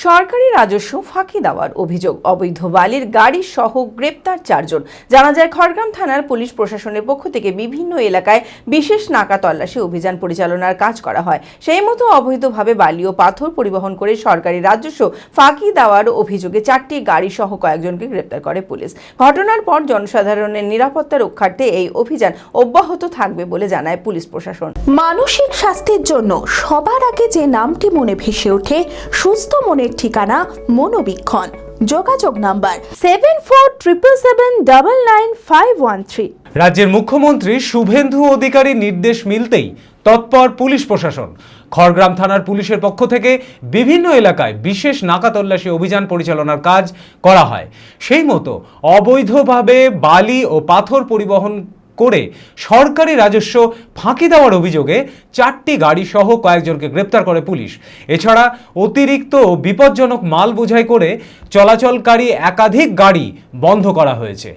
সরকারি রাজস্ব ফাঁকি দেওয়ার অভিযোগ, অবৈধ বালির গাড়ি সহ গ্রেপ্তার 4 জন। জানা যায়, খড়গ্রাম থানার পুলিশ প্রশাসনের পক্ষ থেকে বিভিন্ন এলাকায় বিশেষ নাকা তল্লাশি অভিযান পরিচালনার কাজ করা হয়। সেই মতো অবৈধভাবে বালি ও পাথর পরিবহন করে সরকারি রাজস্ব ফাঁকি দেওয়ার অভিযোগে 4টি গাড়ি সহ কয়েকজনকে গ্রেপ্তার করে পুলিশ। ঘটনার পর জনসাধারণের নিরাপত্তা রক্ষার্থে এই অভিযান অব্যাহত থাকবে বলে জানায় পুলিশ প্রশাসন। মানসিক স্বাস্থ্যের জন্য সবার আগে যে নামটি মনে ভেসে ওঠে, সুস্থ মনের ঠিকানা মনোবীক্ষণ। যোগাযোগ নাম্বার 7477799513। রাজ্যের মুখ্যমন্ত্রী শুভেন্দু অধিকারীর নির্দেশ মিলতেই তৎপর পুলিশ প্রশাসন। খড়গ্রাম থানার পুলিশের পক্ষ থেকে বিভিন্ন এলাকায় বিশেষ নাকা তল্লাশি অভিযান পরিচালনার কাজ করা হয়। সেই মতো অবৈধভাবে বালি ও পাথর পরিবহন করে সরকারি রাজস্ব ফাঁকি দেওয়ার অভিযোগে 4টি গাড়ি সহ কয়েকজনকে গ্রেপ্তার করে পুলিশ। এছাড়া অতিরিক্ত বিপজ্জনক মাল বোঝাই করে চলাচলকারী একাধিক গাড়ি বন্ধ করা হয়েছে।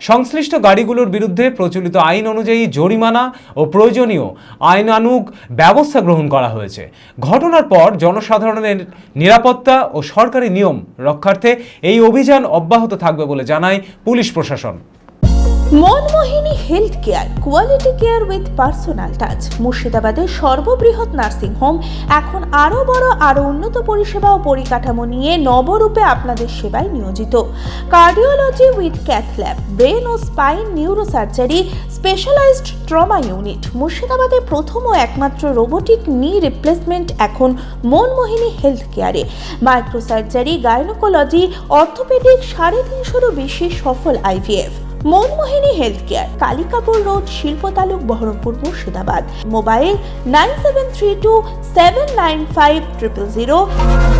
সংশ্লিষ্ট গাড়িগুলোর বিরুদ্ধে প্রচলিত আইন অনুযায়ী জরিমানা ও প্রয়োজনীয় আইনানুগ ব্যবস্থা গ্রহণ করা হয়েছে। ঘটনার পর জনসাধারণের নিরাপত্তা ও সরকারি নিয়ম রক্ষার্থে এই অভিযান অব্যাহত থাকবে বলে জানায় পুলিশ প্রশাসন। Manmohini health care, quality care with personal touch. মুর্শিদাবাদের সর্ববৃহৎ নার্সিং হোম এখন আরও বড়, আরও উন্নত পরিষেবা ও পরিকাঠামো নিয়ে নবরূপে আপনাদের সেবায় নিয়োজিত। Cardiology with cath lab, brain ও spine neurosurgery, specialized trauma unit. মুর্শিদাবাদের প্রথম ও একমাত্র রোবোটিক নি রিপ্লেসমেন্ট এখন মনমোহিনী হেলথ কেয়ারে। মাইক্রোসার্জারি, গাইনোকোলজি, অর্থোপেডিক, 350-এরও বেশি সফল IVF। Manmohini health care, Kalikapur road, শিল্প তালুক, বহরমপুর, মুর্শিদাবাদ। মোবাইল 9732795000।